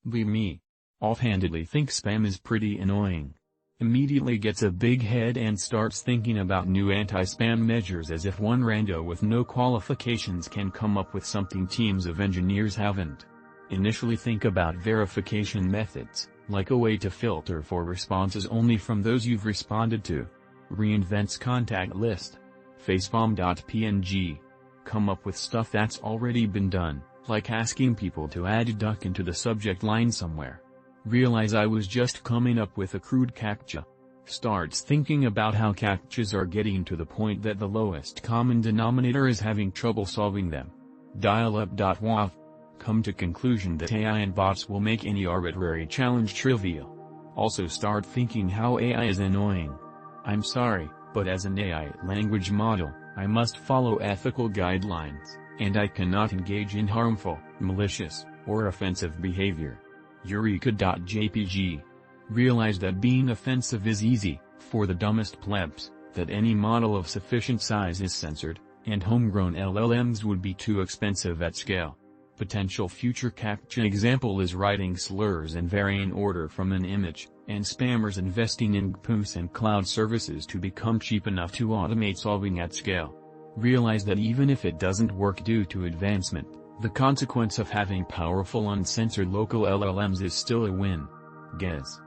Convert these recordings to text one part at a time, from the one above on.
We me. Offhandedly think spam is pretty annoying. Immediately gets a big head and starts thinking about new anti-spam measures as if one rando with no qualifications can come up with something teams of engineers haven't. Initially think about verification methods, like a way to filter for responses only from those you've responded to. Reinvents contact list. Facepalm.png. Come up with stuff that's already been done, like asking people to add a duck into the subject line somewhere. Realize I was just coming up with a crude captcha. Starts thinking about how captchas are getting to the point that the lowest common denominator is having trouble solving them. Dialup.wav. Come to conclusion that AI and bots will make any arbitrary challenge trivial. Also start thinking how AI is annoying. I'm sorry, but as an AI language model, I must follow ethical guidelines, and I cannot engage in harmful, malicious, or offensive behavior. Eureka.jpg. Realize that being offensive is easy, for the dumbest plebs, that any model of sufficient size is censored, and homegrown LLMs would be too expensive at scale. Potential future captcha example is writing slurs in varying order from an image, and spammers investing in GPUs and cloud services to become cheap enough to automate solving at scale. Realize that even if it doesn't work due to advancement, the consequence of having powerful uncensored local LLMs is still a win. Guess.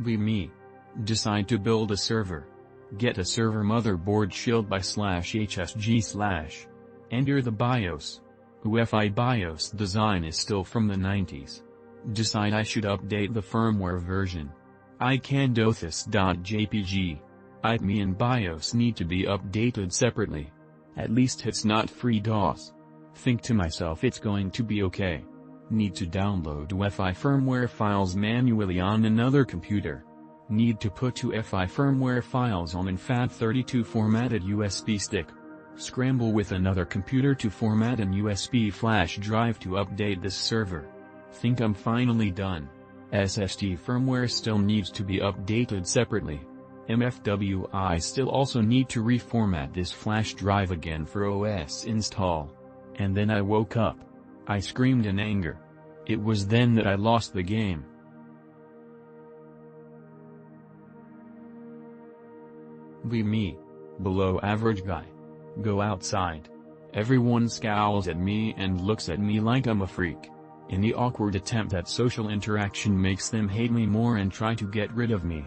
We me. Decide to build a server. Get a server motherboard shield by /hsg/. Enter the BIOS. UEFI BIOS design is still from the 90s. Decide I should update the firmware version. icandothis.jpg. IPME and BIOS need to be updated separately. At least it's not free DOS. Think to myself it's going to be okay. Need to download UEFI firmware files manually on another computer. Need to put UEFI firmware files on an FAT32 formatted USB stick. Scramble with another computer to format an USB flash drive to update this server. Think I'm finally done. SSD firmware still needs to be updated separately. MFWI still also need to reformat this flash drive again for OS install. And then I woke up. I screamed in anger. It was then that I lost the game. We me. Below average guy. Go outside. Everyone scowls at me and looks at me like I'm a freak. Any awkward attempt at social interaction makes them hate me more and try to get rid of me.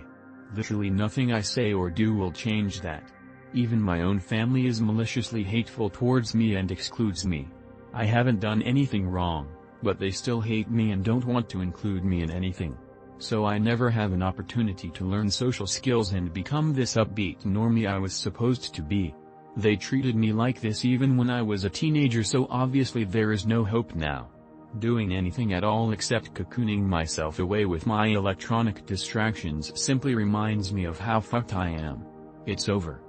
Literally nothing I say or do will change that. Even my own family is maliciously hateful towards me and excludes me. I haven't done anything wrong, but they still hate me and don't want to include me in anything. So I never have an opportunity to learn social skills and become this upbeat normie I was supposed to be. They treated me like this even when I was a teenager, so obviously there is no hope now. Doing anything at all except cocooning myself away with my electronic distractions simply reminds me of how fucked I am. It's over.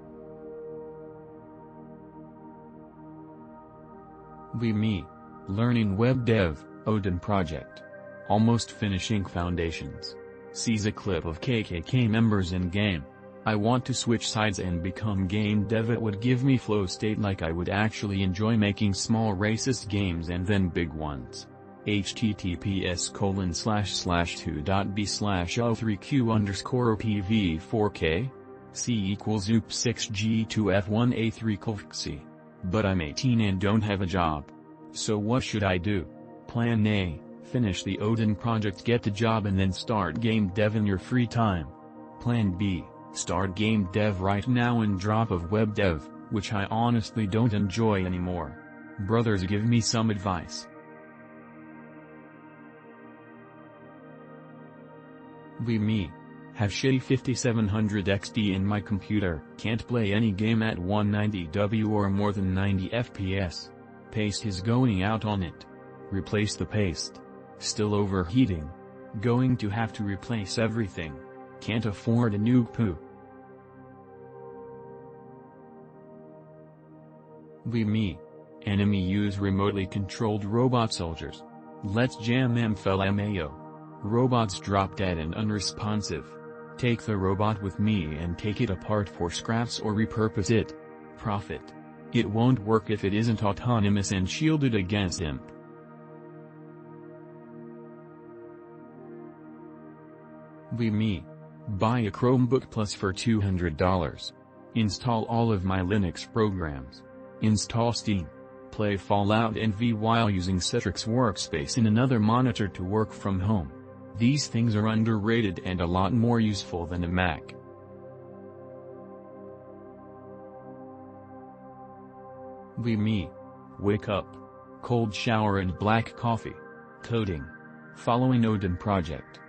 We me. Learning web dev, Odin project. Almost finishing foundations. Sees a clip of KKK members in game. I want to switch sides and become game dev. It would give me flow state like I would actually enjoy making small racist games and then big ones. https://2.b/l3q_opv4k? C equals oop6g2f1a3 But I'm 18 and don't have a job. So what should I do? Plan A. Finish the Odin project, get the job, and then start game dev in your free time. Plan B. Start game dev right now and drop of web dev, which I honestly don't enjoy anymore. Brothers, give me some advice. We me. Have shitty 5700 XD in my computer, can't play any game at 190W or more than 90 FPS. Paste is going out on it. Replace the paste. Still overheating. Going to have to replace everything. Can't afford a new poo. We me. Enemy use remotely controlled robot soldiers. Let's jam MFLMAO. Robots drop dead and unresponsive. Take the robot with me and take it apart for scraps or repurpose it. Profit. It won't work if it isn't autonomous and shielded against imp. Me. Buy a Chromebook Plus for $200. Install all of my Linux programs. Install Steam. Play Fallout and V while using Citrix Workspace in another monitor to work from home. These things are underrated and a lot more useful than a Mac. Me. Wake up. Cold shower and black coffee. Coding. Following Odin project.